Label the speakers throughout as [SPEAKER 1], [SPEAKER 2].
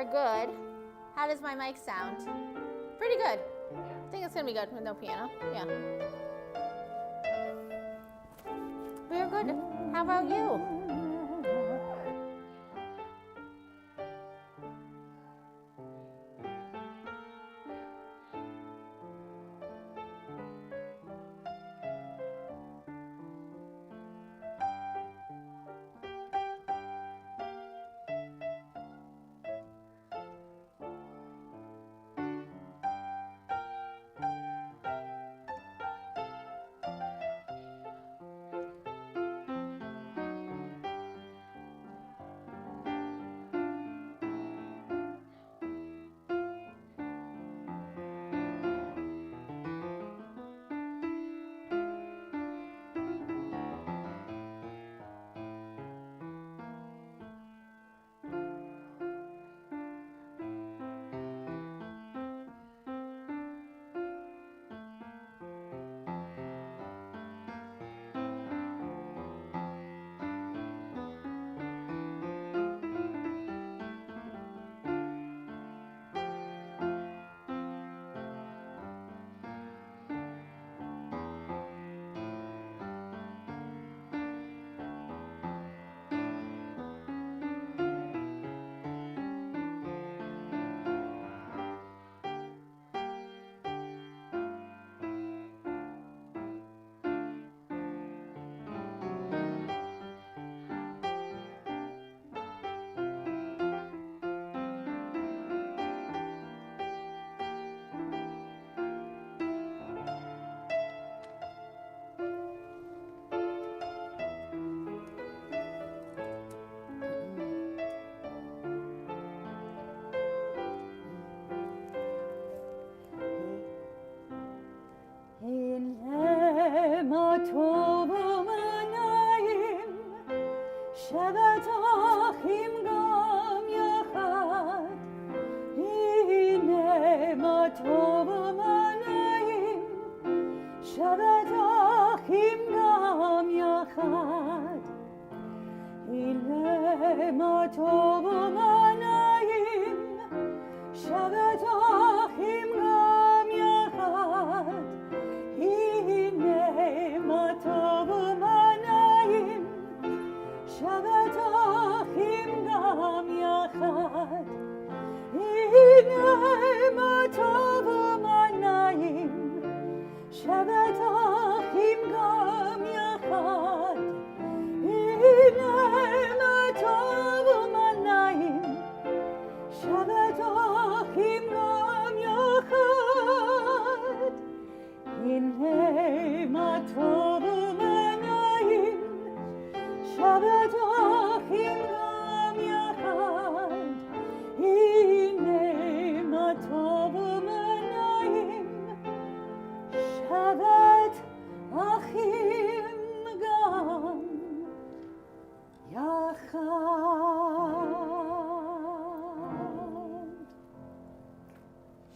[SPEAKER 1] are good. How does my mic sound? Pretty good. I think it's going to be good with no piano. Yeah. We're good. How about you?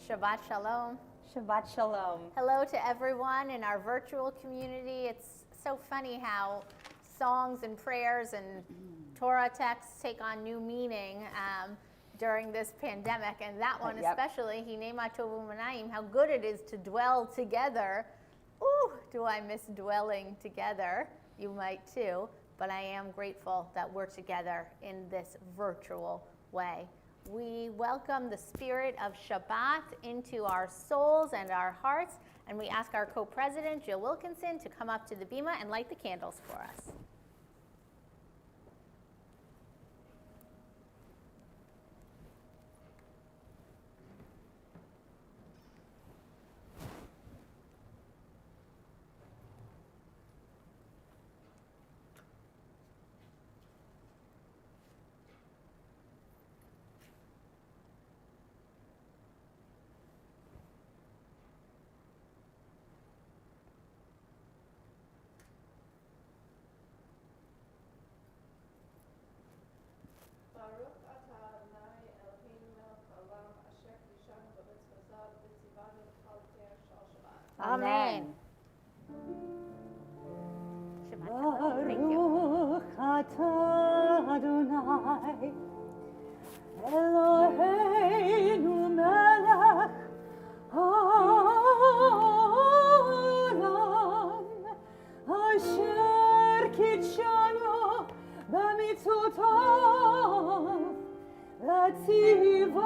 [SPEAKER 1] Shabbat Shalom.
[SPEAKER 2] Shabbat Shalom.
[SPEAKER 1] Hello to everyone in our virtual community. It's so funny how songs and prayers and Torah texts take on new meaning during this pandemic, and that one especially, Hinema Tovu Manayim, how good it is to dwell together. Ooh, do I miss dwelling together? You might too, but I am grateful that we're together in this virtual way. We welcome the spirit of Shabbat into our souls and our hearts, and we ask our co-president, Jill Wilkinson, to come up to the bima and light the candles for us. Amen.
[SPEAKER 2] Baruch atah Adonai Elohei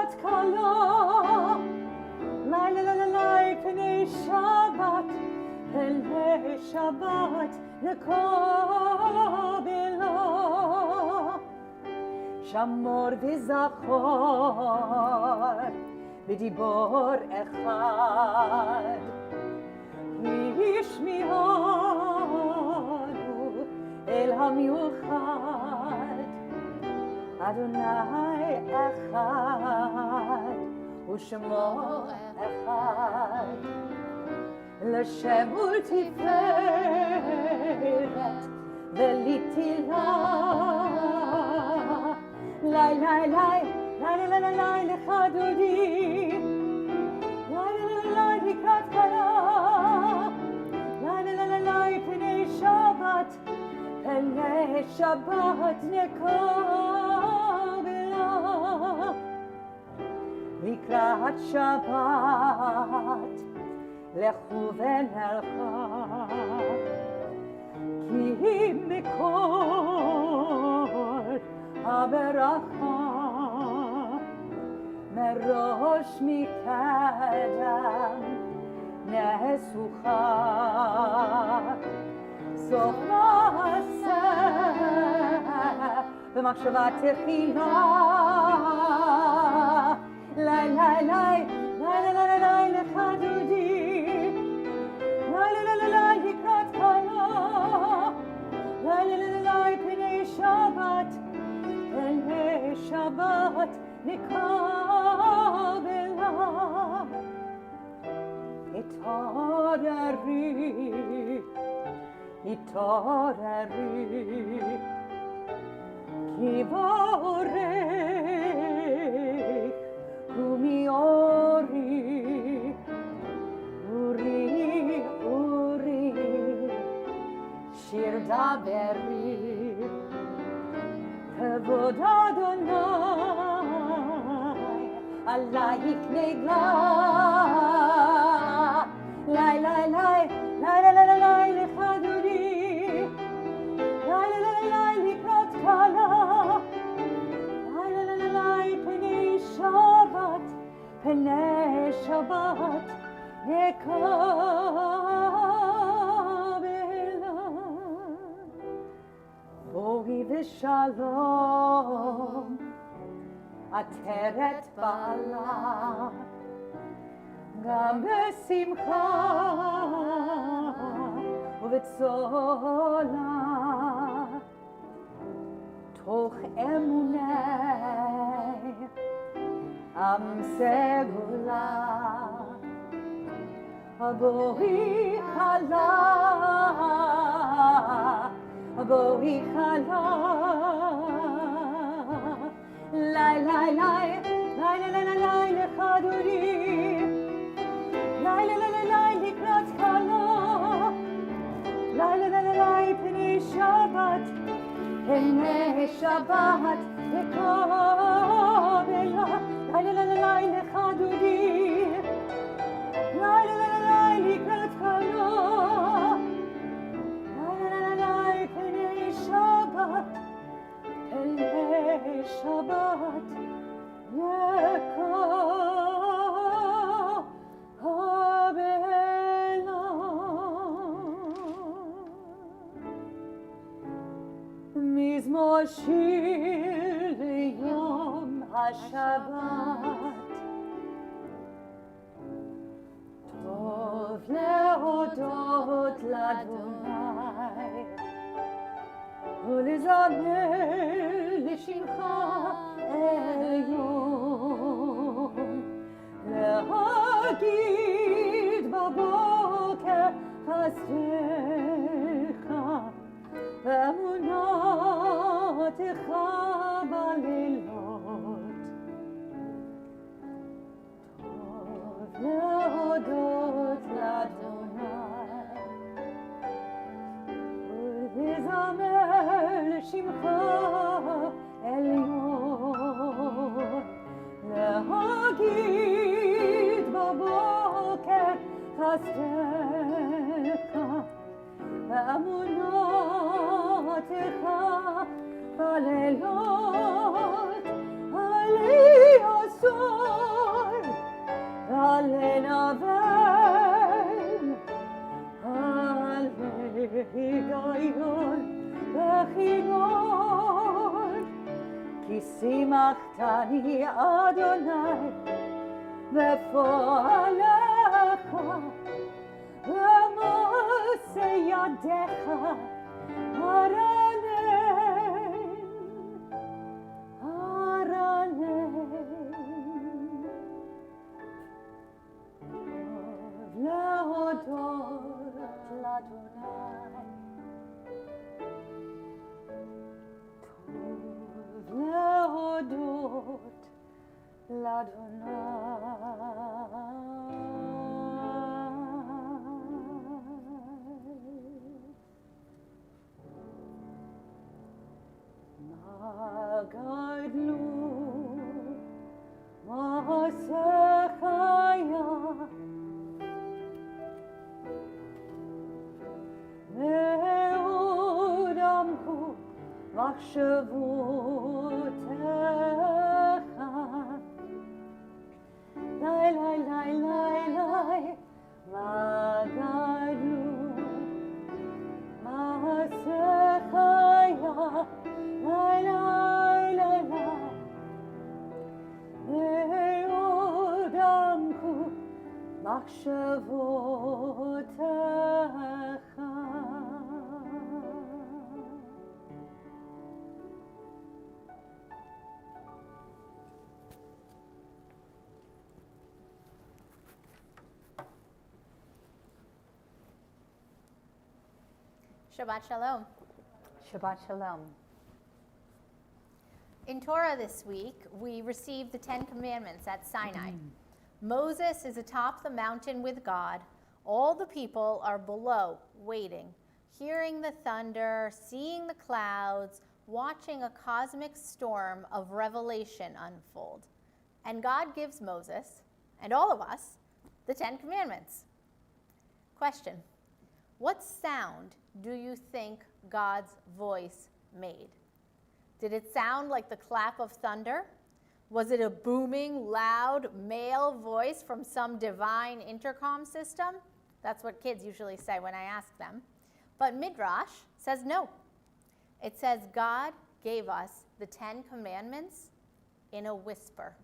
[SPEAKER 2] לקראת כלה, לילה לילה פני שבת, פני שבת נקבלה. שמור וזכור בדיבור אחד, השמיענו אל המיוחד. אדוני אחד ושמו אחד, לשם ולתפארת ולתהילה. לי לי לי לי לי לי לי לך דודי, לי לי לי לי לקראת כלה, לי לי לי לי פני שבת, פני שבת נקבלה. לקראת שבת לכו ונלכה, כי מקור הברכה, מראש מקדם נסוכה, סוף מעשה במחשבה תחילה. לי לי לי לי לי לי לך דודי, לי לי לי לי לקראת כלה, לי לי לי לי פני שבת, פני שבת נקבלה. התעוררי, התעוררי, כי בורך קומי אורי, אורי, אורי, שיר דברי, כבוד אדוני עלייך נגלה. לי לי לי לי לי לי לי לך דודי, לי לי לי לי לקראת כלה, לי לי לי לי פני שבת, פני שבת נקבלה. בואי ושלום עטרת בעלה, גם בשמחה ובצולה, תוך אמוני עם סגולה. בואי כלה, בואי כלה, לי לי לי לי לי לי לי לך דודי, לי לי לי לי לקראת כלה, לי לי לי לי פני שבת, פני שבת נקבלה. לי לי לי לי לך דודי, לי לי לי לי לקראת כלה, לי לי לי לי פני שבת, פני שבת נקבלה. מזמור שיר ליום השבת, טוב להודות לאדוני ולזמר לשמך עליון, להגיד בבוקר חסדך ואמונתך בלילות. טוב להודות לאדוני ולזמר לשמך עליון, להגיד בבוקר חסדך ואמונתך בלילות. עלי עשו לקחתני אדוני בפועלך במעשה ידיך ארנן להודות לאדוני טוב להודות לאדוני מה גדלו מעשיך מאוד עמקו מחשבותיך לי לי לי לי לי מה גדלו מעשיך לי לי לי לי מאוד עמקו מחשבותיך
[SPEAKER 1] Shabbat Shalom.
[SPEAKER 3] Shabbat Shalom.
[SPEAKER 1] In Torah this week, we received the Ten Commandments at Sinai. Moses is atop the mountain with God. All the people are below, waiting, hearing the thunder, seeing the clouds, watching a cosmic storm of revelation unfold. And God gives Moses, and all of us, the Ten Commandments. Question: what sound do you think God's voice made? Did it sound like the clap of thunder? Was it a booming, loud male voice from some divine intercom system? That's what kids usually say when I ask them. But Midrash says no. It says God gave us the Ten Commandments in a whisper.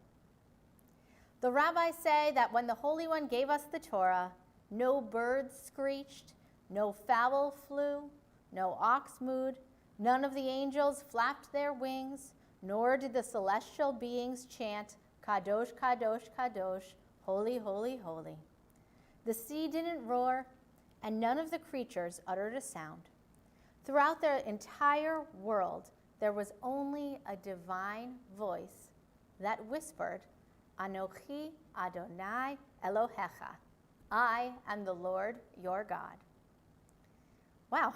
[SPEAKER 1] The rabbis say that when the Holy One gave us the Torah, no birds screeched, no fowl flew, no ox mooed, none of the angels flapped their wings, nor did the celestial beings chant, Kadosh, Kadosh, Kadosh, holy, holy, holy. The sea didn't roar, and none of the creatures uttered a sound. Throughout the entire world, there was only a divine voice that whispered, Anochi Adonai Elohecha, I am the Lord your God. Wow,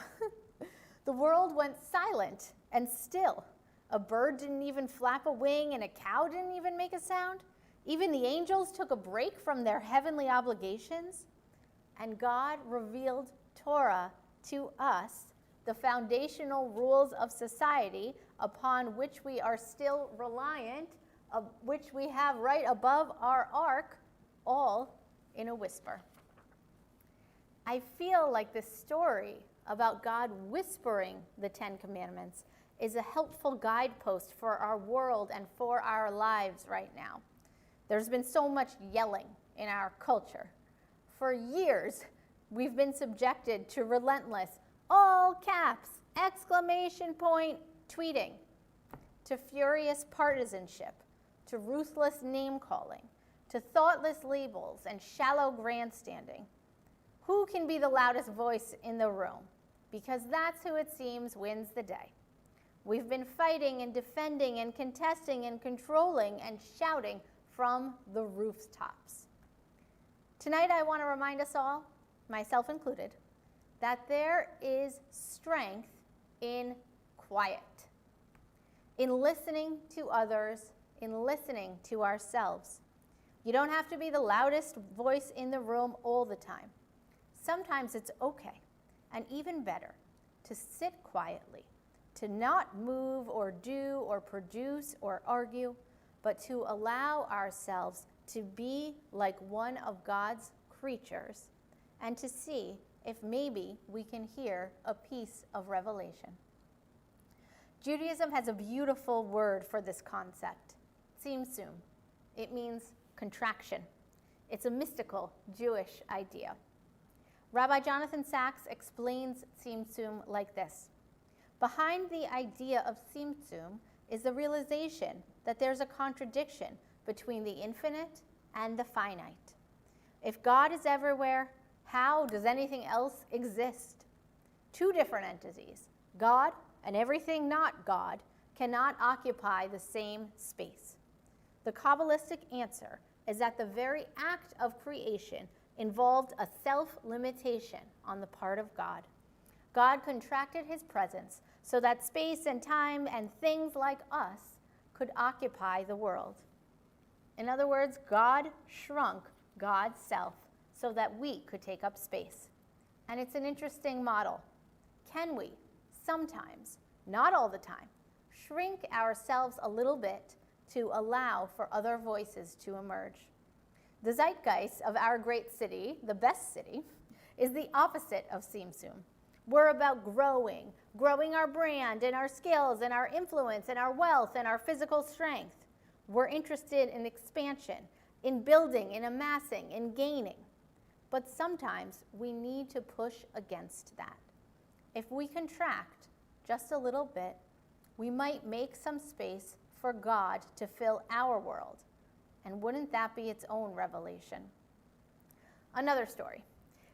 [SPEAKER 1] the world went silent and still. A bird didn't even flap a wing and a cow didn't even make a sound. Even the angels took a break from their heavenly obligations. And God revealed Torah to us, the foundational rules of society upon which we are still reliant, of which we have right above our ark, all in a whisper. I feel like this story about God whispering the Ten Commandments is a helpful guidepost for our world and for our lives right now. There's been so much yelling in our culture. For years, we've been subjected to relentless, all caps, exclamation point tweeting, to furious partisanship, to ruthless name-calling, to thoughtless labels and shallow grandstanding. Who can be the loudest voice in the room? Because that's who it seems wins the day. We've been fighting and defending and contesting and controlling and shouting from the rooftops. Tonight I want to remind us all, myself included, that there is strength in quiet, in listening to others, in listening to ourselves. You don't have to be the loudest voice in the room all the time. Sometimes it's okay, and even better, to sit quietly, to not move or do or produce or argue, but to allow ourselves to be like one of God's creatures and to see if maybe we can hear a piece of revelation. Judaism has a beautiful word for this concept. Tzimtzum. It means contraction. It's a mystical Jewish idea. Rabbi Jonathan Sacks explains Tzimtzum like this. Behind the idea of Tzimtzum is the realization that there's a contradiction between the infinite and the finite. If God is everywhere, how does anything else exist? Two different entities, God and everything not God, cannot occupy the same space. The Kabbalistic answer is that the very act of creation involved a self-limitation on the part of God. God contracted his presence so that space and time and things like us could occupy the world. In other words, God shrunk God's self so that we could take up space. And it's an interesting model. Can we, sometimes, not all the time, shrink ourselves a little bit to allow for other voices to emerge? The zeitgeist of our great city, the best city, is the opposite of Tzimtzum. We're about growing our brand and our skills and our influence and our wealth and our physical strength. We're interested in expansion, in building, in amassing, in gaining. But sometimes we need to push against that. If we contract just a little bit, we might make some space for God to fill our world. And wouldn't that be its own revelation? Another story.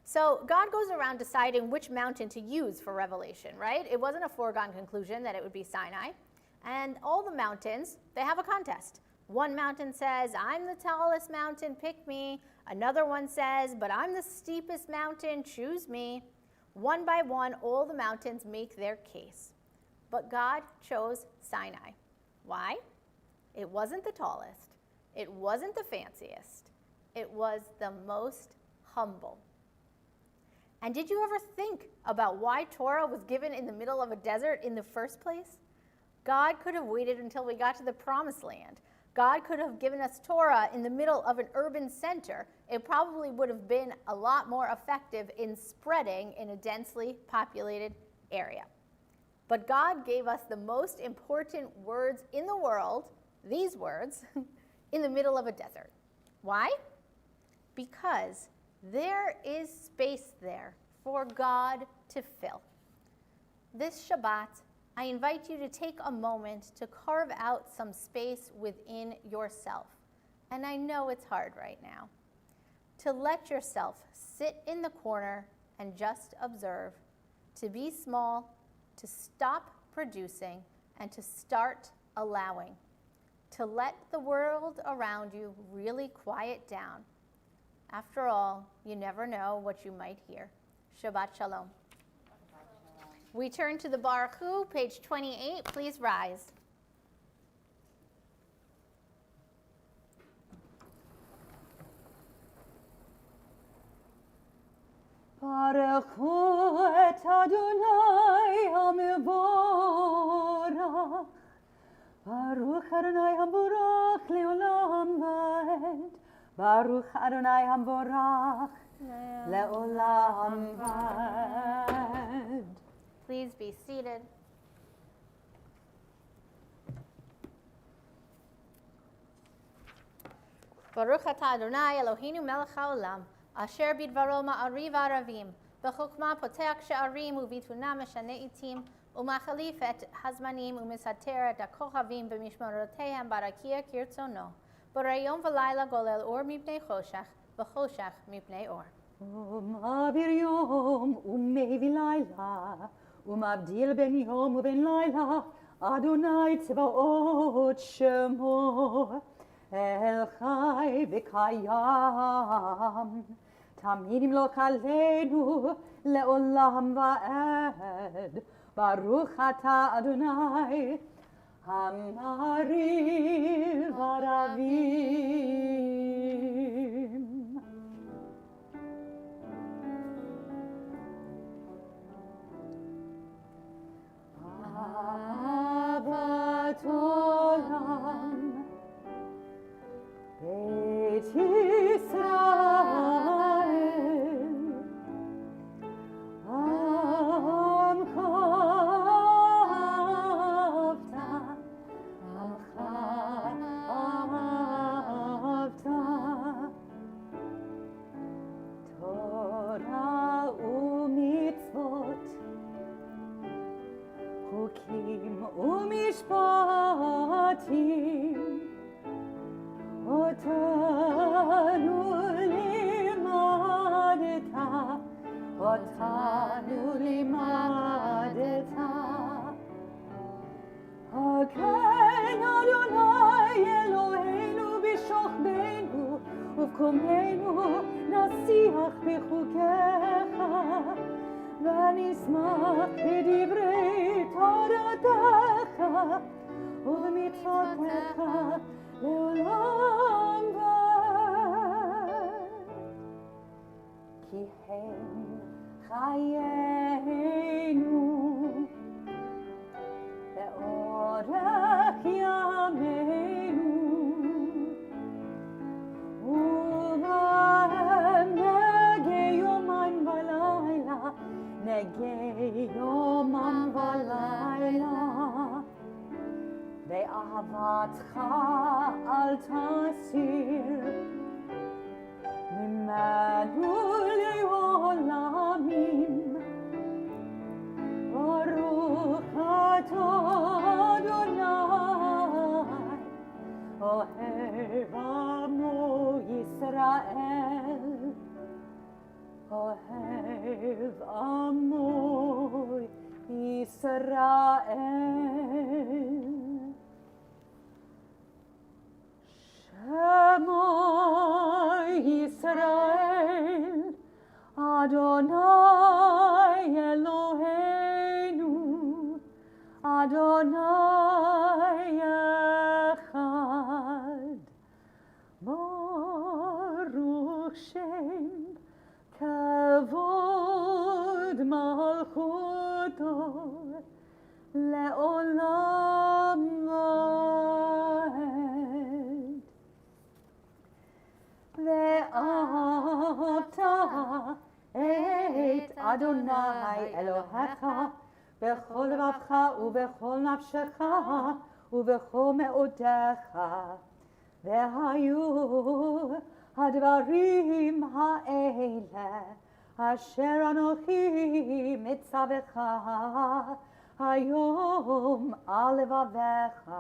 [SPEAKER 1] So God goes around deciding which mountain to use for revelation, right? It wasn't a foregone conclusion that it would be Sinai. And all the mountains, they have a contest. One mountain says, I'm the tallest mountain, pick me. Another one says, but I'm the steepest mountain, choose me. One by one, all the mountains make their case. But God chose Sinai. Why? It wasn't the tallest. It wasn't the fanciest. It was the most humble. And did you ever think about why Torah was given in the middle of a desert in the first place? God could have waited until we got to the promised land. God could have given us Torah in the middle of an urban center. It probably would have been a lot more effective in spreading in a densely populated area. But God gave us the most important words in the world, these words, in the middle of a desert. Why? Because there is space there for God to fill. This Shabbat, I invite you to take a moment to carve out some space within yourself. And I know it's hard right now. To let yourself sit in the corner and just observe, to be small, to stop producing, and to start allowing. To let the world around you really quiet down. After all, you never know what you might hear. Shabbat Shalom. We turn to the Baruch Hu, page 28. Please rise.
[SPEAKER 2] Baruch Hu et Adonai HaMevorach. Baruch Adonai HaMevorach leolam vaed. Baruch Adonai HaMevorach leolam vaed.
[SPEAKER 1] Please be seated. Baruch atah Adonai Eloheinu melech haolam, asher bidvaro ma'ariv aravim, b'chokma poteach she'arim u'bituna meshane itim, u'machalif et hazmanim u'misater et ha'kochavim b'mishmorotehem barakia kirtzono, b'rayom v'layla golel or mipnei choshech, v'choshech mipnei or.
[SPEAKER 2] Ma'avir yom u'mevi layla, u'mabdil ben yom u'ben layla, Adonai tzvaot shemo. El Chai v'kayam, tamidim lo kalenu leolam va'ed. Baruch atah Adonai, hamariv aravim. Ahavat olam. Beit Yisrael, Amcha Avta, Amcha אותנו לימדת, אותנו לימדת. הגן אדוני אלוהינו בשוכבנו ובקומנו נשיח בחוקיך ונשמח בדברי תורתך ובמצוותיך לעולם ועד. כי הם חיינו לאורך ימינו ובהם נגי יומם ולילה, נגי יומם ולילה. ואהבתך אל תסיר ממנו לעולמים. ברוך אתה אדוני אוהב עמו ישראל, אוהב עמו ישראל. Shema Yisrael, Adonai Eloheinu, Adonai Echad. Baruch Shem Kavod Malchuto Le'olam Va'ed. ואהבת את אדוני אלוהיך בכל לבבך ובכל נפשך ובכל מאודיך. והיו הדברים האלה אשר אנוכי מצווך היום על לבביך,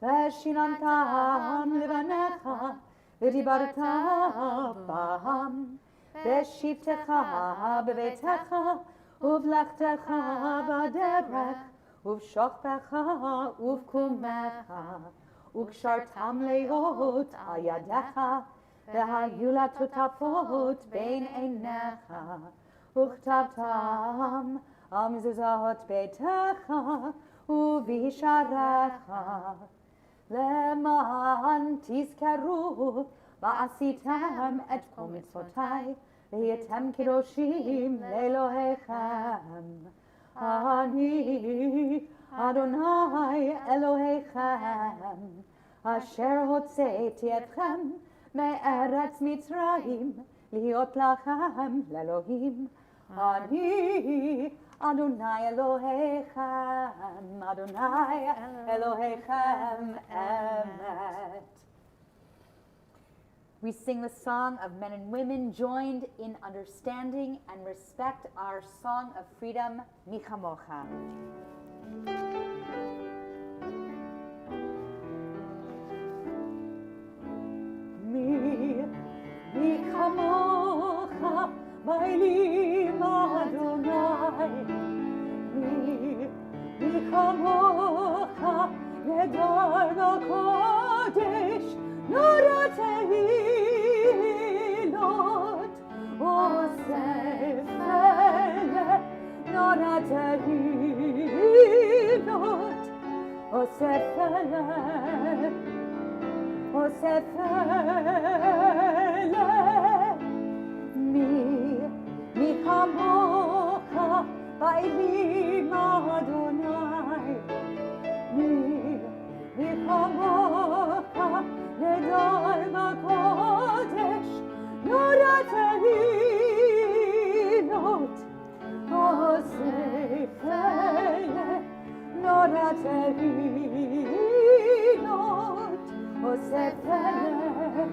[SPEAKER 2] ושיננתם לבניך ודיברת בם בשבתך בביתך ובלכתך בדרך ובשוכבך ובקומך, וקשרתם להיות על ידיך והיו לטוטפות בין עיניך, וכתבתם על מזוזות ביתך ובשעריך, למען תזכרו ועשיתם את כל מצוותיי והייתם קדושים לאלוהיכם. אני אדוני אלוהיכם אשר הוצאתי אתכם מארץ מצרים להיות לכם לאלוהים. אני אדוני אלוהיכם, אדוני אלוהיכם אמת.
[SPEAKER 3] We sing the song of men and women joined in understanding and respect our song of freedom, Mi Chamocha.
[SPEAKER 2] Mi chamocha bailim Adonai, mi chamocha nedar b'kodesh nora tehilot, osef ele nora tehilot, osef ele mi chamocha bailim Adonai, mi chamocha nedar b'kodesh nora tehilot, osef ele nora tehilot, osef ele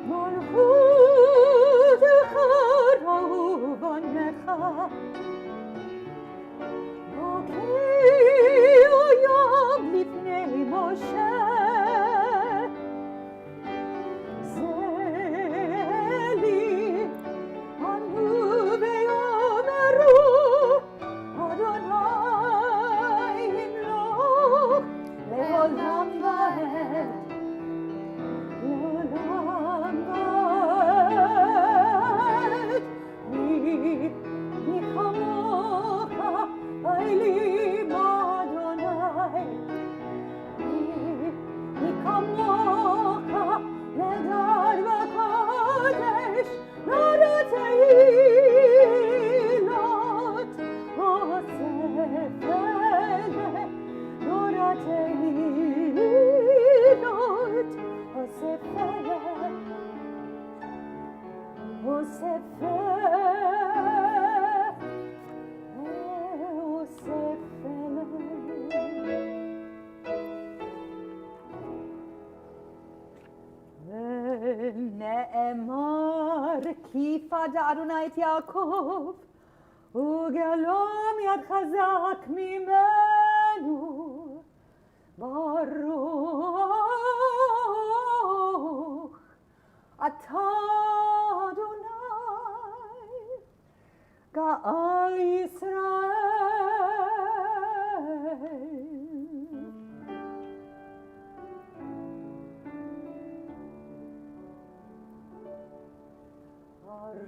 [SPEAKER 2] מלכותך רוב ענך, בוקר ידע אדוני את יעקב, וגלום יד חזק ממנו. ברוך אתה אדוני, גאל ישראל.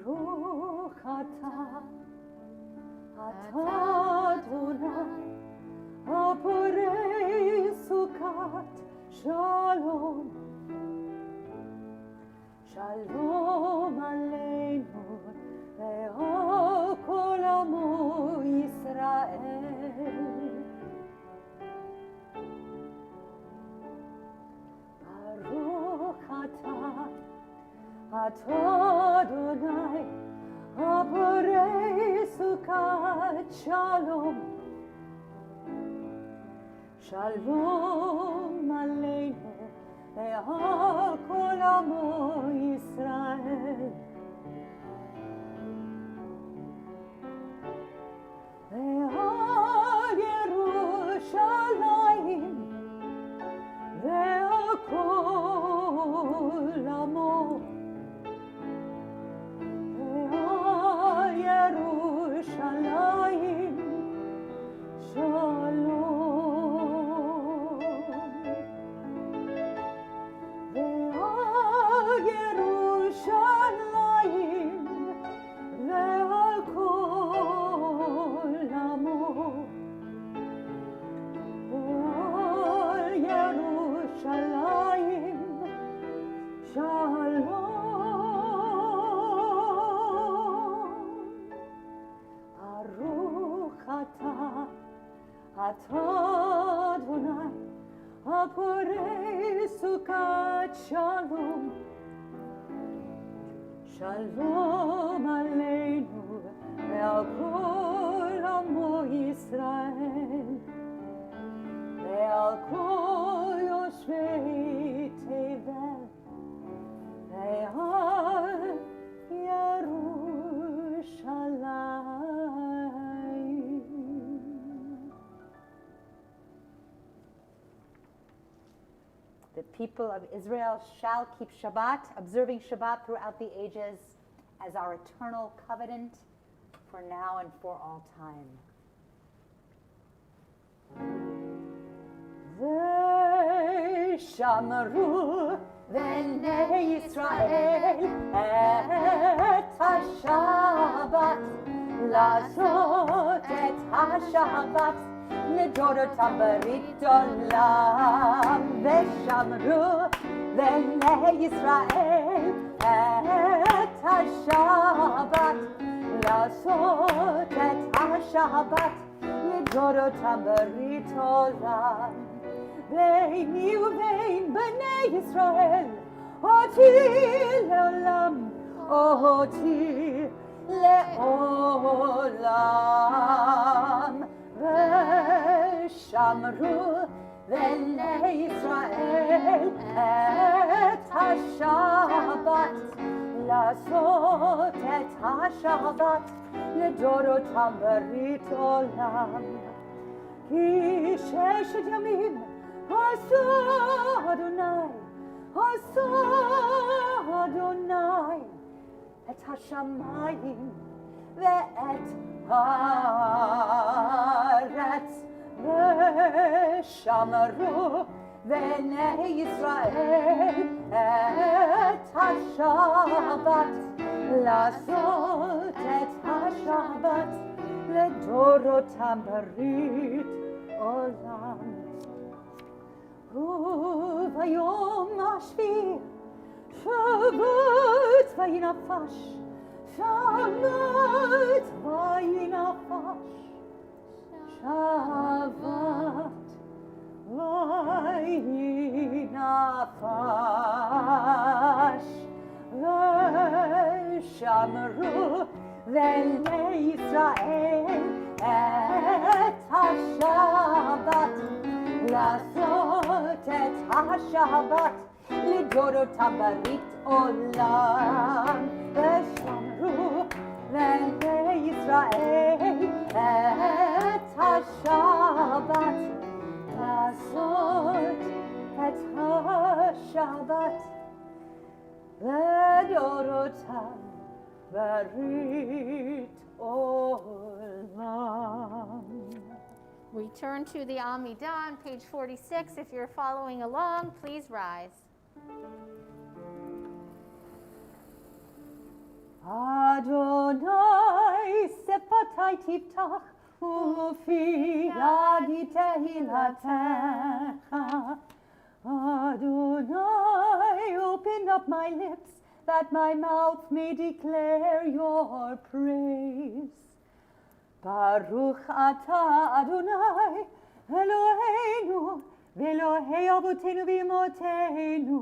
[SPEAKER 2] ברוך אתה אדוני, הפורש סוכת שלום. שלום עלינו ועל כל עמו ישראל. ברוך אתה אדוני, הפורש סוכת שלום. שלום עלינו ועל כל עמו ישראל. ועל ירושלים ועל כל עמו. ועל ירושלים שלום. אדוני, הפורש סוכת שלום. שלום עלינו ועל כל עמו ישראל, ועל כל יושבי תבל, ועל ירושלים.
[SPEAKER 3] The people of Israel shall keep Shabbat, observing Shabbat throughout the ages as our eternal covenant for now and for all time.
[SPEAKER 2] ושמרו בני ישראל את השבת, לעשות את השבת לדורותם ברית עולם. ושמרו בני ישראל את השבת, לעשות את השבת לדורותם ברית עולם. ביני ובין בני ישראל אותי לעולם, אותי לעולם. ושמרו בני ישראל את השבת, לעשות את השבת לדורותם ברית עולם. כי ששת ימים עשה אדוני, עשה אדוני את השמיים ואת הארץ. ושמרו בני ישראל את השבת, לעשות את השבת לדורותם ברית עולם. וביום השביעי שבת ויהי נפש, שבת ויהי נפש, שבת ויהי נפש. ושמרו בני ישראל את השבת, לעשות את השבת לדורותם ברית עולם. ושמרו ואלוהי ישראל את השבת לעשות את השבת לדורותם ברית עולם.
[SPEAKER 1] We turn to the Amidah on page 46. If you're following along, please rise.
[SPEAKER 2] Adonai sepatai tiftach ufi yadi tehilatecha. Adonai, open up my lips that my mouth may declare your praise. Baruch atah Adonai Eloheinu v'Elohei avotenu v'imotenu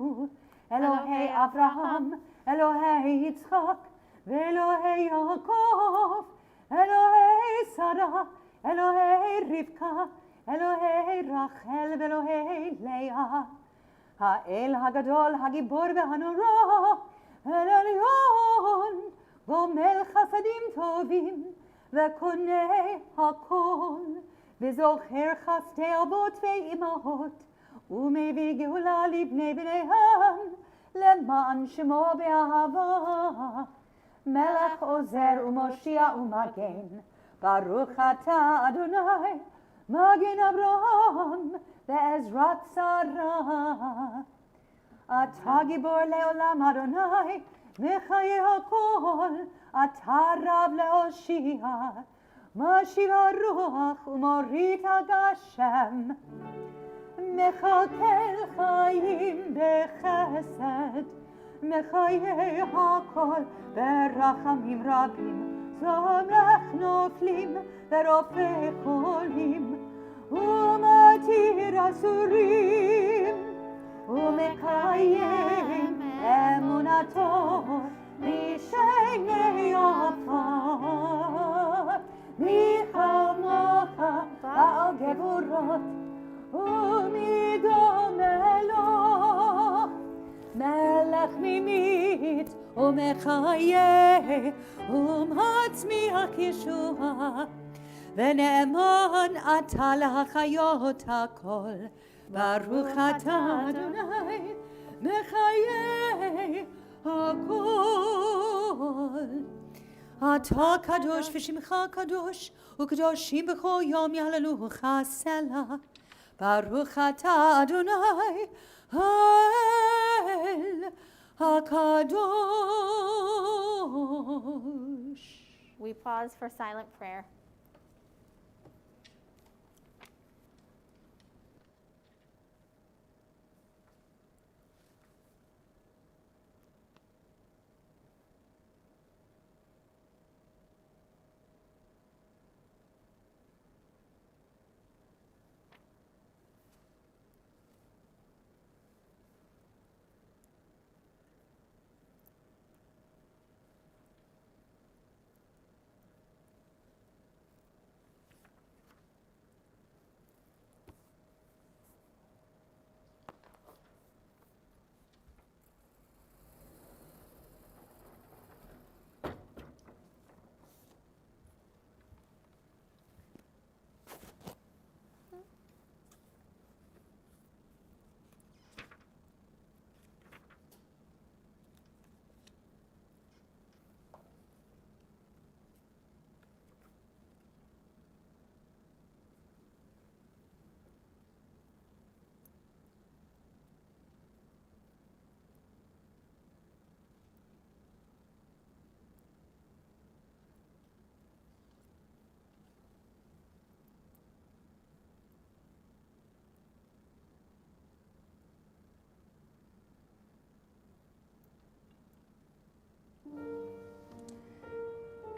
[SPEAKER 2] Elohei Avraham Elohei Yitzchak v'Elohei Yaakov Elohei Sarah Elohei Rivka Elohei Rachel v'Elohei Leah Ha'el Hagadol Hagibor v'Hanora El Elyon Gomel Chasadim Tovim וקונה הכל, וזוכר חסדי אבות ואימהות, ומביא גאולה לבני בניהם, למען שמו באהבה. מלך עוזר ומושיע ומגן, ברוך אתה אדוני, מגן אברהם ועזרת שרה. אתה גיבור לעולם אדוני, מחיי הכל, אתה רב להושיע, משיב הרוח ומוריד הגשם, מכלכל חיים בחסד, מחיי הכל ברחמים רבים, זומח נופלים ורופא חולים, ומתיר אסורים, ומקיים אמונתו משני עפר, מי כמוך בעל גבורות ומדומה לו, מלך ממית ומחיה ומצמיח ישועה, ונאמן אתה להחיות הכל. ברוך אתה אדוני מחיי הכל. אתה קדוש ושמך קדוש, וקדושים בכל יום יהללוך סלה. ברוך אתה אדוני האל הקדוש.
[SPEAKER 1] We pause for silent prayer.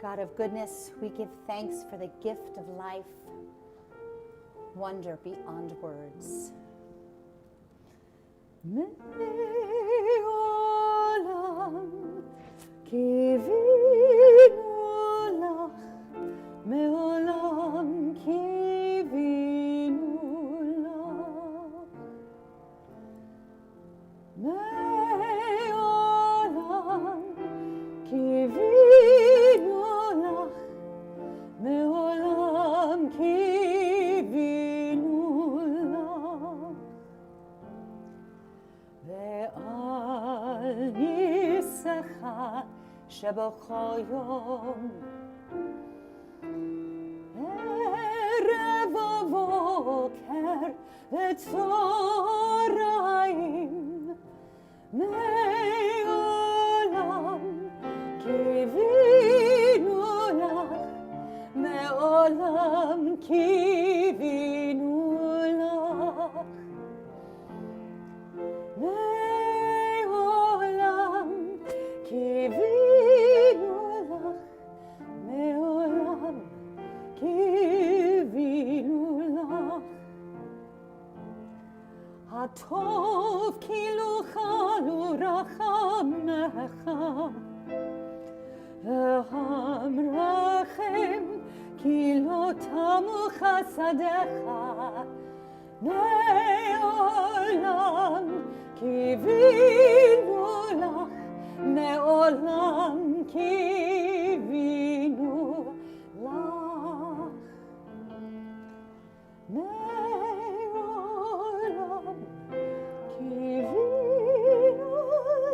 [SPEAKER 3] God of goodness, we give thanks for the gift of life, wonder beyond words.
[SPEAKER 2] מעולם קיווינו לך, מעולם קיווינו לך, מעולם קיווינו שבכל יום ערב ובוקר וצהריים מעולם קיווינו לך מעולם קיווינו לך מעולם קיווינו לך מעולם קיווינו לך הטוב כאילו חלו רחמך והמרחם כי לא תמו חסדיך מעולם קיווינו לך מעולם קיווינו לך מעולם קיווינו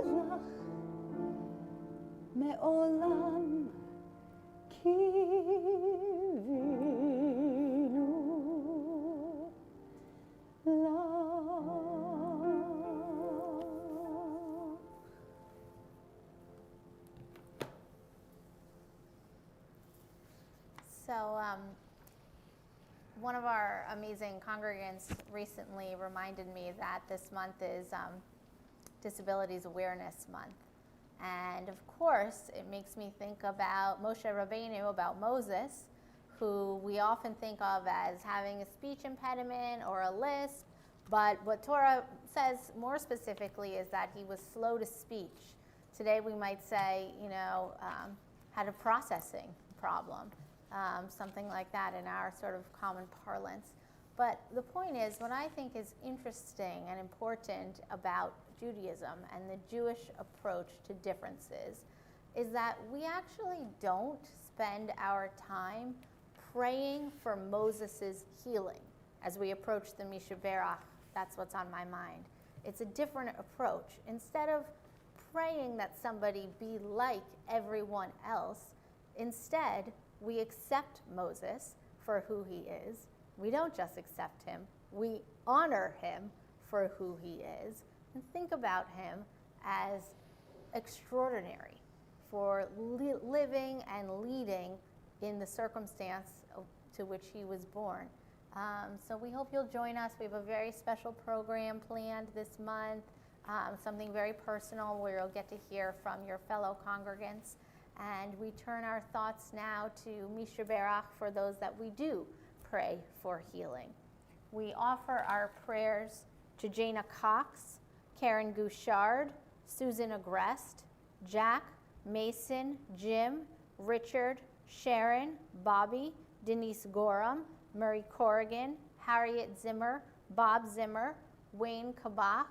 [SPEAKER 2] לך מעולם קיווינו לך.
[SPEAKER 1] So, one of our amazing congregants recently reminded me that this month is Disabilities Awareness Month. And of course, it makes me think about Moshe Rabbeinu, about Moses, who we often think of as having a speech impediment or a lisp, but what Torah says more specifically is that he was slow to speech. Today we might say, had a processing problem, something like that in our sort of common parlance. But the point is, what I think is interesting and important about Judaism and the Jewish approach to differences is that we actually don't spend our time praying for Moses' healing as we approach the Misha Berach. That's what's on my mind. It's a different approach. Instead of praying that somebody be like everyone else, instead we accept Moses for who he is. We don't just accept him, we honor him for who he is, and think about him as extraordinary for living and leading in the circumstance to which he was born. So we hope you'll join us. We have a very special program planned this month, something very personal where you'll get to hear from your fellow congregants. And we turn our thoughts now to Misha Berach for those that we do pray for healing. We offer our prayers to Jana Cox, Karen Gouchard, Susan Agrest, Jack, Mason, Jim, Richard, Sharon, Bobby, Denise Gorham, Murray Corrigan, Harriet Zimmer, Bob Zimmer, Wayne Kabach,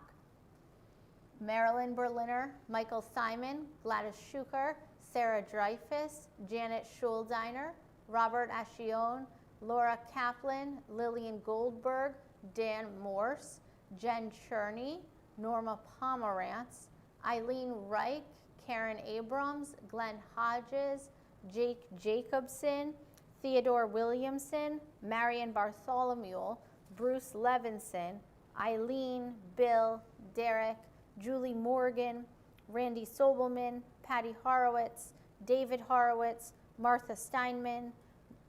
[SPEAKER 1] Marilyn Berliner, Michael Simon, Gladys Schuker, Sarah Dreyfus, Janet Schuldiner, Robert Ashion, Laura Kaplan, Lillian Goldberg, Dan Morse, Jen Cherney, Norma Pomerantz, Eileen Reich, Karen Abrams, Glenn Hodges, Jake Jacobson, Theodore Williamson, Marion Bartholomew, Bruce Levinson, Eileen, Bill, Derek, Julie Morgan, Randy Sobelman, Patty Horowitz, David Horowitz, Martha Steinman,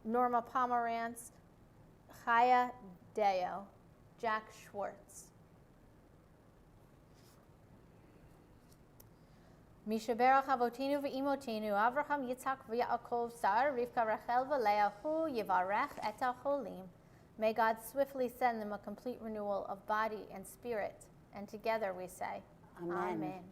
[SPEAKER 1] Norma Pomerantz, Chaya Deo, Jack Schwartz. Misha Berach Avotinu ve'imotinu, Avraham, Yitzhak ve'Yaakov, Sar, Rivka, Rachel, ve'Leah, Hu Yivarech et HaCholim. May God swiftly send them a complete renewal of body and spirit. And together we say,
[SPEAKER 3] Amen.
[SPEAKER 1] Amen.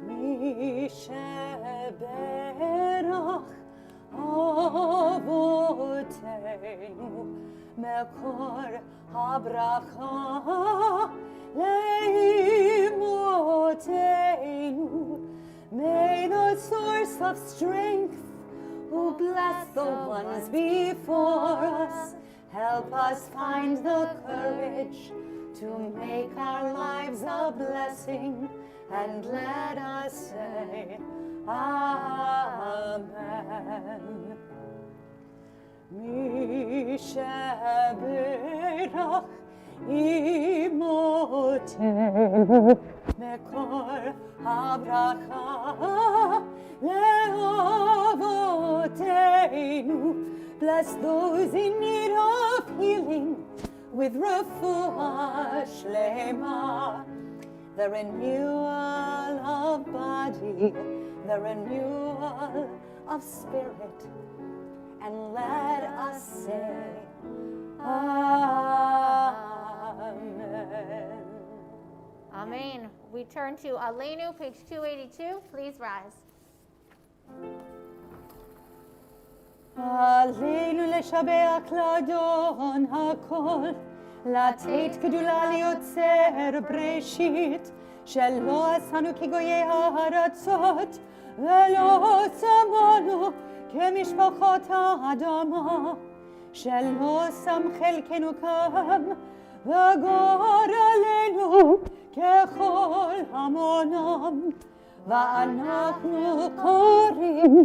[SPEAKER 2] Misha Berach Avotenu Mekor habracha leimotenu. May the source of strength who bless the ones before us Help us find the courage to make our lives a blessing, and let us say, Amen. Mi sheberach imotenu mekor habracha leavotenu. Bless those in need of healing with refuah shlema, the renewal of body, the renewal of spirit, and let us say, Amen.
[SPEAKER 1] Amen. We turn to Aleinu, page 282. Please rise.
[SPEAKER 2] עלינו לשבח לאדון הכל, לתת גדולה ליוצר בראשית, שלא עשנו כגויי הארצות, ולא שמנו כמשפחות האדמה, שלא שם חלקנו כאן, וגורלנו ככל המונם, ואנחנו קוראים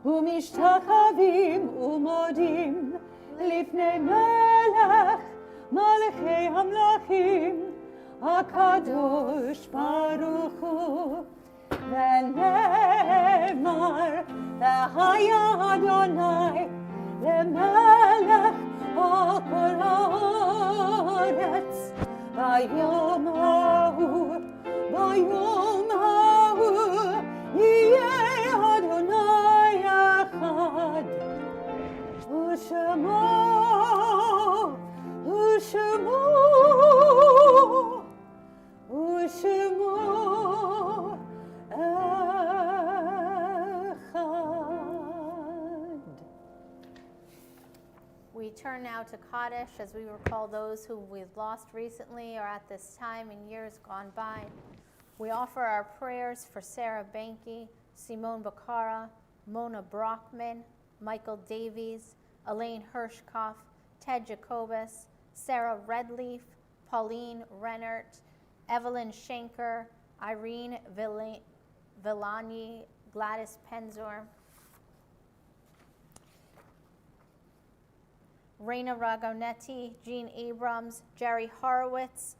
[SPEAKER 2] ומשתחווים ומודים לפני מלך מלכי המלכים הקדוש ברוך הוא. ונאמר והיה אדוני למלך על כל הארץ ביום ההוא, ביום ההוא יהיה אדוני אחד, ושמו
[SPEAKER 1] We turn now to Kaddish as we recall those whom we've lost recently or at this time in years gone by. We offer our prayers for Sarah Banky, Simone Bakara, Mona Brockman, Michael Davies, Elaine Hirschkoff, Ted Jacobus, Sarah Redleaf, Pauline Rennert, Evelyn Schenker, Irene Villani, Gladys Penzor, Raina Ragonetti, Jean Abrams, Jerry Horowitz,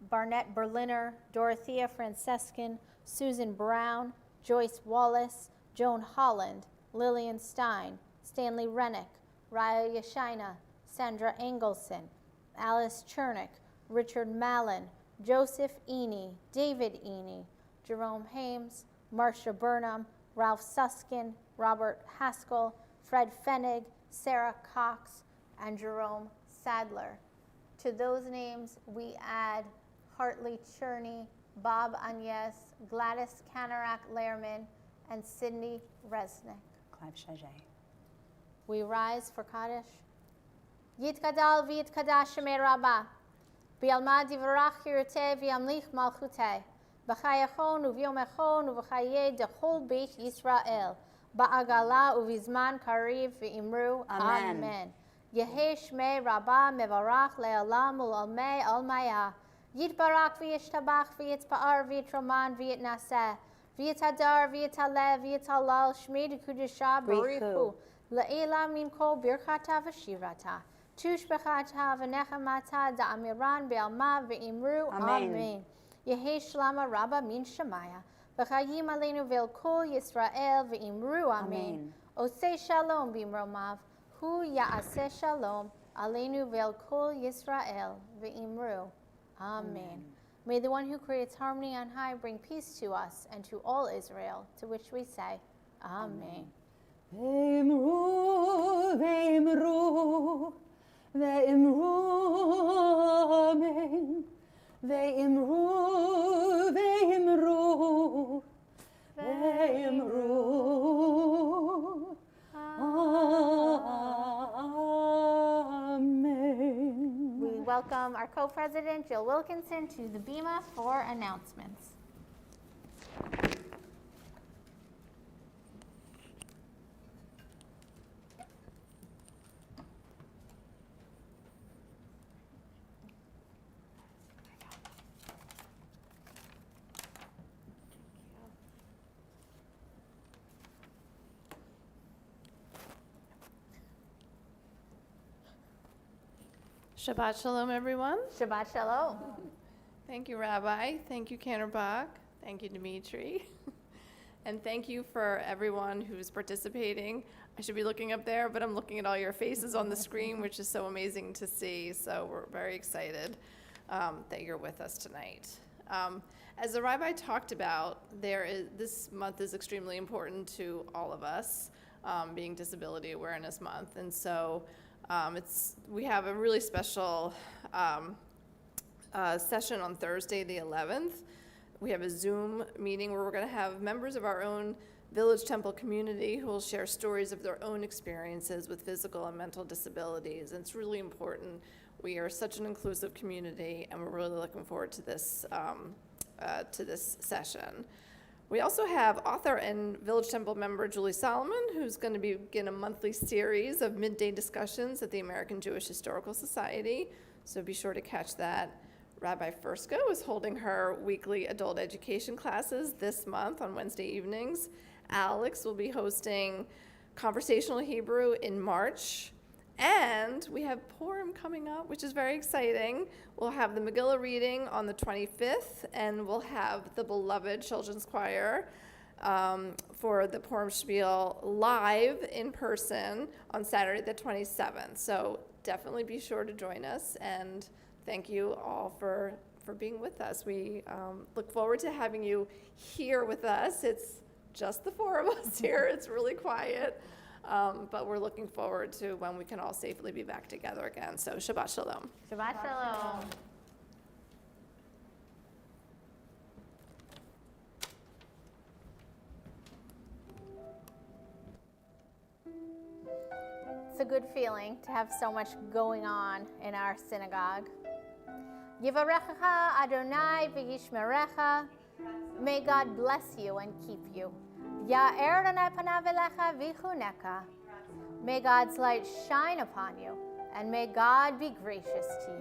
[SPEAKER 1] Barnett Berliner, Dorothea Francescan, Susan Brown, Joyce Wallace, Joan Holland, Lillian Stein, Stanley Rennick, Raya Yashina, Sandra Engelson, Alice Chernick, Richard Mallon, Joseph Eny, David Eny, Jerome Hames, Marcia Burnham, Ralph Suskin, Robert Haskell, Fred Fenig, Sarah Cox, and Jerome Sadler. To those names, we add Hartley Cherney, Bob Agnes, Gladys Canarak-Lehrman, and Sidney Resnick.
[SPEAKER 2] Clive Chaget.
[SPEAKER 1] We rise for Kaddish. Yitkadal v'yitkadash shemei Rabbah, v'yalmad yivarach yirteh v'yamlich malchuteh, b'chayachon u'v'yomechon u'v'chayeh dechol beit Yisrael, ba'agala u'vizman kariv v'imru.
[SPEAKER 3] Amen.
[SPEAKER 1] Amen. Yehei shmei Rabbah mevarach le'olam u'almei almaya, yitbarak v'yishtabach v'yitzpa'ar v'yitroman v'yitnaseh, v'yitadar v'yitaleh v'yitalal shmei d'kudusha b'richu, le'ela min kol birchata v'shirata, tushbechata v'nechamata da'amiran be'alma v'imru. Amen. Yehei shlama Rabbah min shemaya, v'chayim aleinu ve'el kol Yisrael v'imru. Amen. Osei shalom b'imromav, hu ya'aseh shalom aleinu ve'el kol Yisrael v'imru. Amen. May the one who creates harmony on high bring peace to us and to all Israel, to which we say, Amen.
[SPEAKER 2] Ve'imru, ve'imru, ve'imru, amen. Ve'imru, ve'imru, ve'imru, amen.
[SPEAKER 1] We welcome our co-president, Jill Wilkinson, to the Bima for announcements.
[SPEAKER 4] Shabbat Shalom, everyone.
[SPEAKER 1] Shabbat Shalom.
[SPEAKER 4] Thank you, Rabbi. Thank you, Kanderbach. Thank you, Dimitri. And thank you for everyone who's participating. I should be looking up there, but I'm looking at all your faces on the screen, which is so amazing to see. So we're very excited that you're with us tonight. As the Rabbi talked about, this month is extremely important to all of us, being Disability Awareness Month. And so we have a really special session on Thursday, the 11th. We have a Zoom meeting where we're going to have members of our own Village Temple community who will share stories of their own experiences with physical and mental disabilities. And it's really important. We are such an inclusive community, and we're really looking forward to this session. We also have author and Village Temple member Julie Solomon, who's going to begin a monthly series of midday discussions at the American Jewish Historical Society. So be sure to catch that. Rabbi Fursko is holding her weekly adult education classes this month on Wednesday evenings. Alex will be hosting Conversational Hebrew in March. And we have Purim coming up, which is very exciting. We'll have the Megillah reading on the 25th, and we'll have the beloved Children's Choir for the Purim Spiel live in person on Saturday the 27th. So definitely be sure to join us, and thank you all for being with us. We look forward to having you here with us. It's just the four of us here. It's really quiet. But we're looking forward to when we can all safely be back together again. So Shabbat Shalom.
[SPEAKER 1] Shabbat Shalom. It's a good feeling to have so much going on in our synagogue. Yivarechecha Adonai v'yishmerecha. May God bless you and keep you. Ya'er Adonai panav elecha v'chuneka. May God's light shine upon you, and may God be gracious to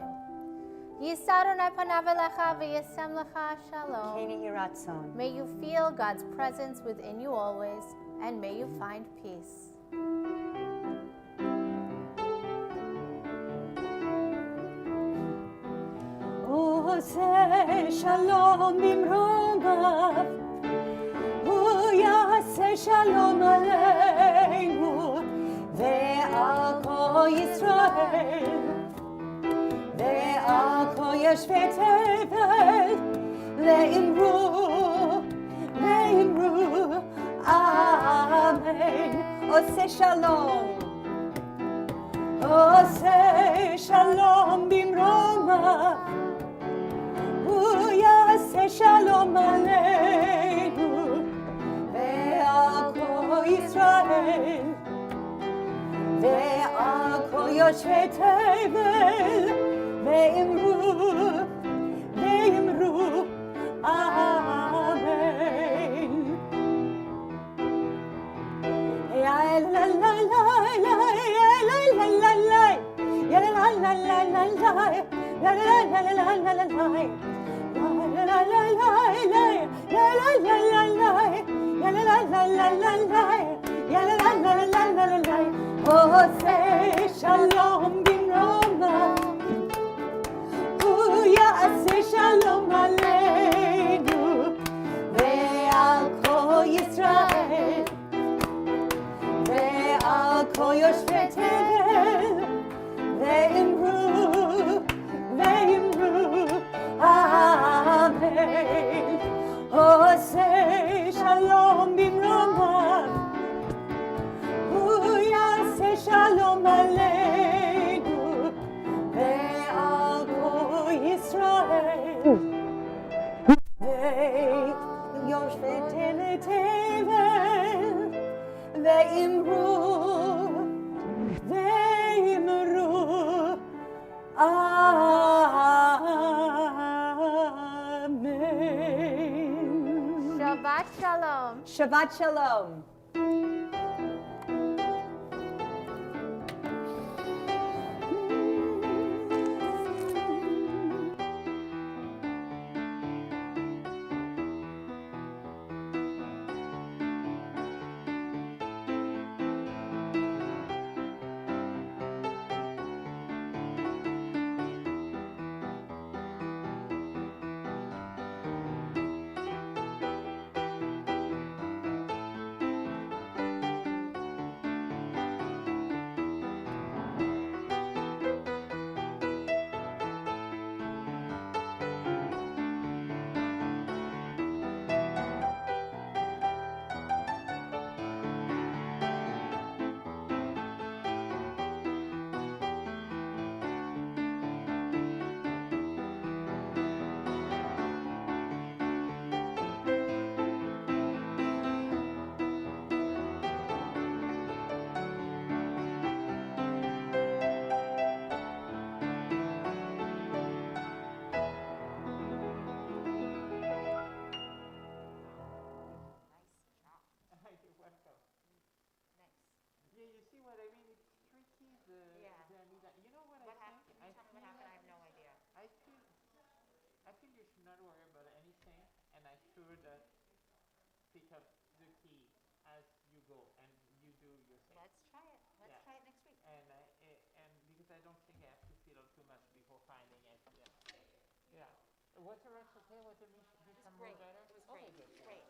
[SPEAKER 1] you. Yisa Adonai panav elecha v'yasem lecha shalom.
[SPEAKER 2] Keni Hiratzon.
[SPEAKER 1] May you feel God's presence within you always, and may you find peace.
[SPEAKER 2] Ose shalom bimromav, Yaseh shalom aleinu, ve'al kol Yisrael, ve'al kol yoshvei tevel, le'imru, amen. Ose shalom. Ose shalom bimromav, Yaseh shalom aleinu, ve'al kol Yisrael, ve'al kol yoshvei tevel, ve'imru, amen. Ya la la la la, ya la la la la, ya la la la la la, ya la la la la la la. La la la la la, la la la la la, la la la la la la, la la la la la la la. Ose shalom bimroma, Yaseh shalom aleinu, ve'al kol Yisrael, ve'al kol yoshvei tevel, ve'imru, amen. Ose shalom bimromav, Yaseh shalom aleinu, ve'al kol Yisrael, ve'yoshvei tevel, ve'imru, amen.
[SPEAKER 1] Shabbat Shalom.
[SPEAKER 3] Shabbat Shalom.
[SPEAKER 5] not worry about anything, and I sure that pick up the key as you go and you do your thing.
[SPEAKER 3] Let's try it. Let's
[SPEAKER 5] Yeah.
[SPEAKER 3] try it next week.
[SPEAKER 5] And because I don't think I have to fiddle too much before finding it. Yeah. Yeah. Was the rest okay? Was the mission
[SPEAKER 3] Great.
[SPEAKER 5] more better?
[SPEAKER 3] It was
[SPEAKER 5] Okay,
[SPEAKER 3] great.
[SPEAKER 5] good.
[SPEAKER 3] Great.